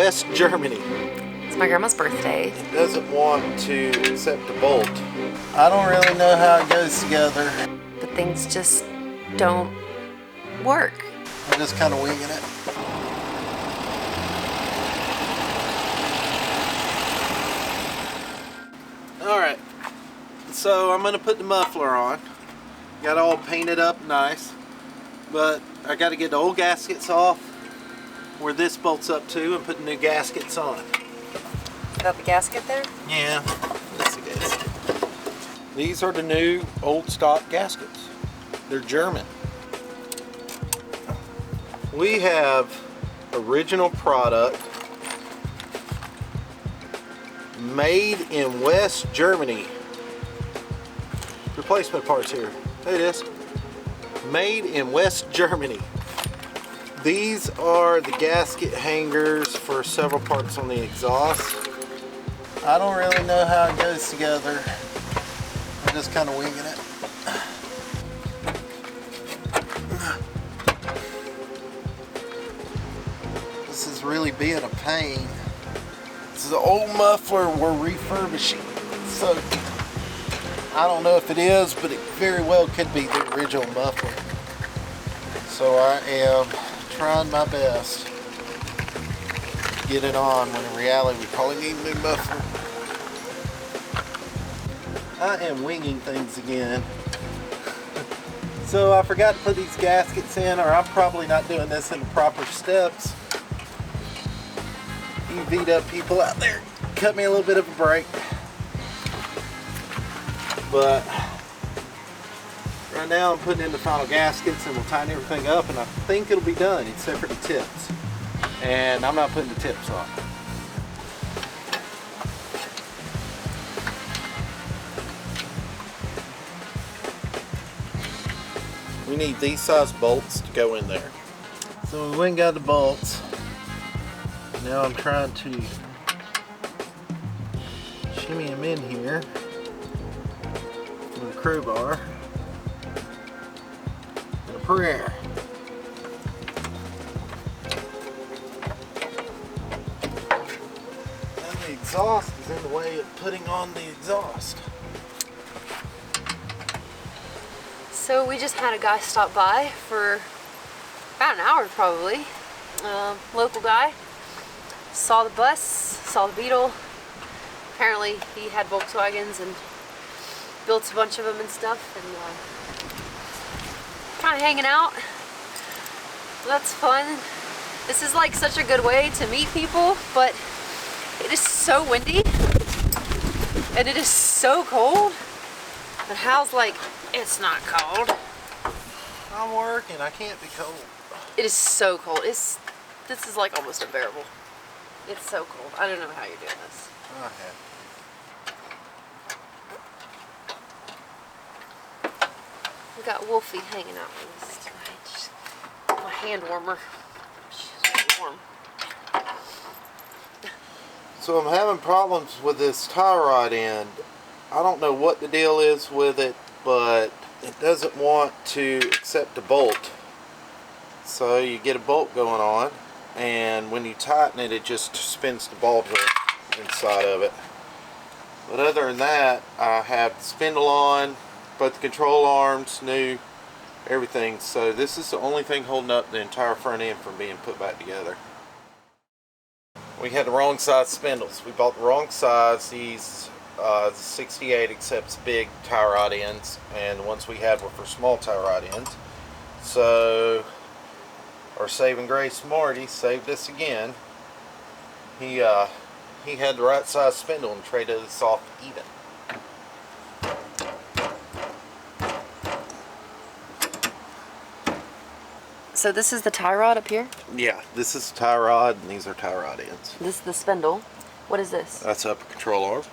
West Germany. It's my grandma's birthday. It doesn't want to accept a bolt. I don't really know how it goes together. But things just don't work. I'm just kind of winging it. Alright, so I'm going to put the muffler on. Got it all painted up nice. But I got to get the old gaskets off where this bolts up to and put the new gaskets on. Got the gasket there? Yeah, that's the gasket. These are the new old stock gaskets. They're German. We have original product made in West Germany. Replacement parts here. There it is. Made in West Germany. These are the gasket hangers for several parts on the exhaust. I don't really know how it goes together. I'm just kind of winging it. This is really being a pain. This is an old muffler we're refurbishing. So I don't know if it is, but it very well could be the original muffler. So I am trying my best to get it on when in reality we probably need a new muffler. I am winging things again. So I forgot to put these gaskets in, or I'm probably not doing this in the proper steps. You beat up people out there, cut me a little bit of a break. But right now I'm putting in the final gaskets and we'll tighten everything up, and I think it'll be done except for the tips. And I'm not putting the tips on. We need these size bolts to go in there. So we went and got the bolts. Now I'm trying to shimmy them in here with a crowbar and a prayer. And the exhaust is in the way of putting on the exhaust. So we just had a guy stop by for about an hour probably. Local guy. Saw the bus, saw the Beetle. Apparently he had Volkswagens and built a bunch of them and stuff, and kind of hanging out. That's fun. This is like such a good way to meet people, but it is so windy and it is so cold. And Hal's like, it's not cold. I'm working, I can't be cold. It is so cold. This is like almost unbearable. It's so cold. I don't know how you're doing this. Okay. We got Wolfie hanging out with us tonight. Just my hand warmer. She's really warm. So I'm having problems with this tie rod end. I don't know what the deal is with it, but it doesn't want to accept a bolt. So you get a bolt going on, and when you tighten it, it just spins the ball joint inside of it. But other than that, I have the spindle on, both the control arms, new, everything. So this is the only thing holding up the entire front end from being put back together. We had the wrong size spindles. We bought the wrong size. These the 68 accepts big tie rod ends, and the ones we had were for small tie rod ends. So our saving grace Marty saved us again. He had the right size spindle and traded us off even. So this is the tie rod up here? Yeah, this is tie rod and these are tie rod ends. This is the spindle. What is this? That's upper control arm.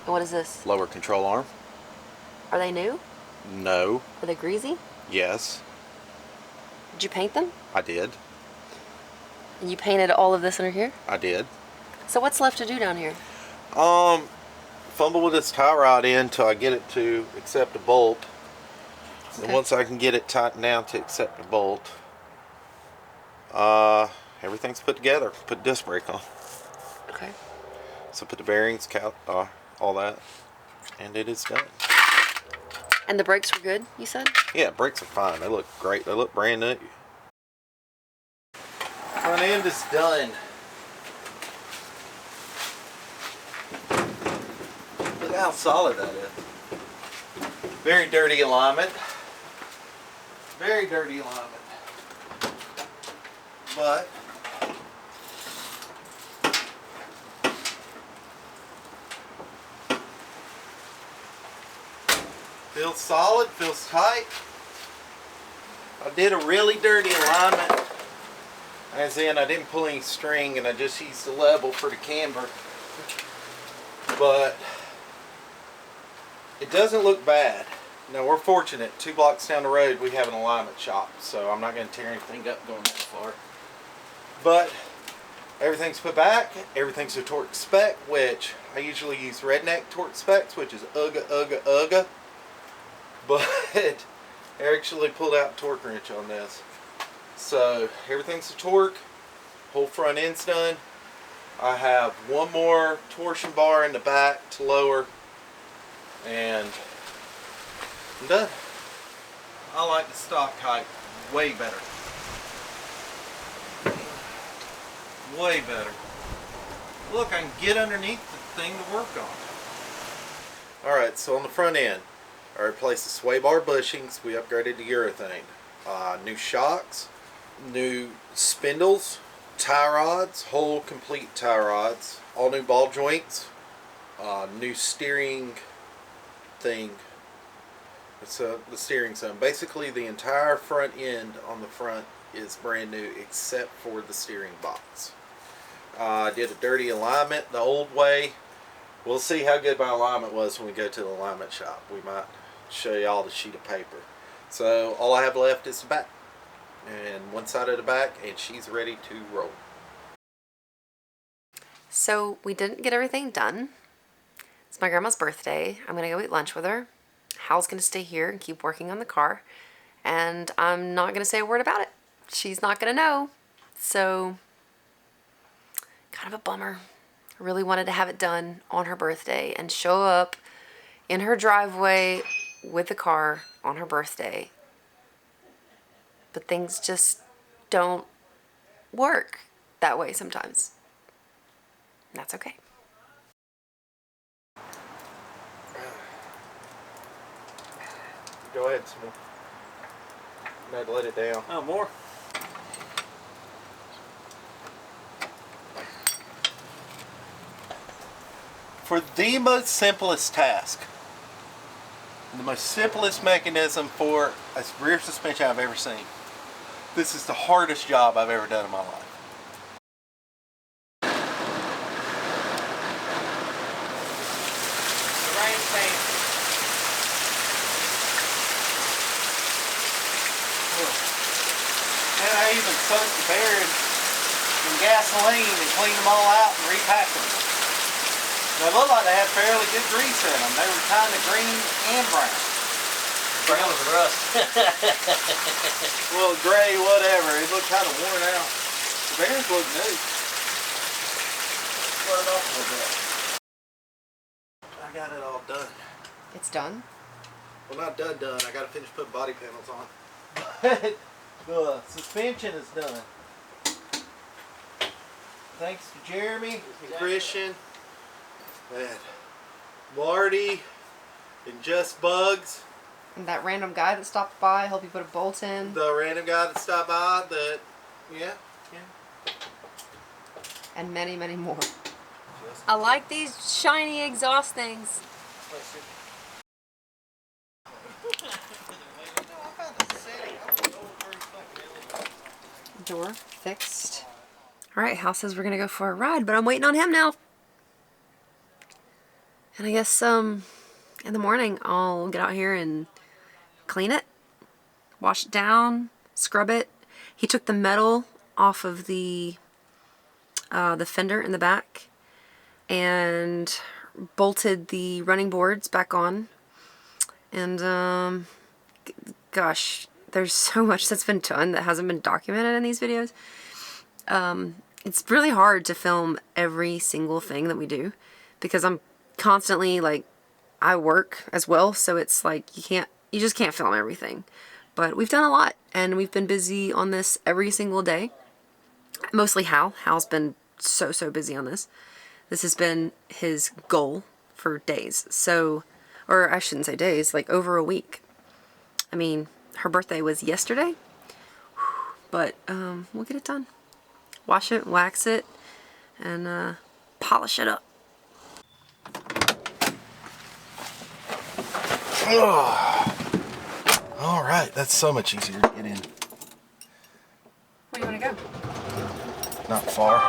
And what is this? Lower control arm. Are they new? No. Are they greasy? Yes. Did you paint them? I did. And you painted all of this under here? I did. So what's left to do down here? Fumble with this tie rod end till I get it to accept a bolt. And Okay. once I can get it tightened down to accept a bolt, everything's put together. Put disc brake on. Okay. So put the bearings, all that, and it is done. And the brakes were good, you said? Yeah, brakes are fine. They look great. They look brand new. Front end is done. Look how solid that is. Very dirty alignment. Very dirty alignment. But feels solid, feels tight. I did a really dirty alignment, as in I didn't pull any string and I just used the level for the camber. But it doesn't look bad. Now we're fortunate, 2 blocks down the road we have an alignment shop, so I'm not going to tear anything up going that far. But everything's put back, everything's a torque spec, which I usually use redneck torque specs, which is UGA. But I actually pulled out the torque wrench on this. So everything's a torque, whole front end's done. I have one more torsion bar in the back to lower, and I'm done. I like the stock height way better. Way better. Look, I can get underneath the thing to work on. Alright, so on the front end, I replaced the sway bar bushings. We upgraded to urethane. New shocks, new spindles, tie rods, whole complete tie rods, all new ball joints, new steering thing. It's the steering zone. Basically, the entire front end on the front is brand new except for the steering box. I did a dirty alignment the old way. We'll see how good my alignment was when we go to the alignment shop. We might show you all the sheet of paper. So all I have left is the back, and one side of the back, and she's ready to roll. So we didn't get everything done. It's my grandma's birthday. I'm gonna go eat lunch with her. Hal's gonna stay here and keep working on the car, and I'm not gonna say a word about it. She's not gonna know. So kind of a bummer. I really wanted to have it done on her birthday and show up in her driveway with the car on her birthday. But things just don't work that way sometimes. And that's okay. Go ahead, some more. You had to let it down. Oh, more? For the most simplest task, the most simplest mechanism for a rear suspension I've ever seen, this is the hardest job I've ever done in my life. The rain thing. And I even soaked the bearings in gasoline and cleaned them all out and repacked them. They look like they had fairly good grease in them. They were kind of green and brown. Brown was rust. Well, gray, whatever. It looked kind of worn out. The bearings look new. Put it off a little bit. I got it all done. It's done? Well, not done. I got to finish putting body panels on. But the suspension is done. Thanks to Jeremy and Christian and Marty and Just Bugs. And that random guy that stopped by, helped you put a bolt in. The random guy that stopped by that, yeah. And many, many more. I like these shiny exhaust things. Door fixed. Alright, Hal says we're gonna go for a ride, but I'm waiting on him now. And I guess in the morning I'll get out here and clean it, wash it down, scrub it. He took the metal off of the fender in the back and bolted the running boards back on. And gosh, there's so much that's been done that hasn't been documented in these videos. It's really hard to film every single thing that we do because I'm constantly like, I work as well, so it's like you just can't film everything. But we've done a lot and we've been busy on this every single day. Mostly Hal. Hal's been so busy on this. This has been his goal for days. So, or I shouldn't say days, like over a week. I mean, her birthday was yesterday, but we'll get it done. Wash it, wax it, and polish it up. All right, that's so much easier to get in. Where do you want to go? Not far.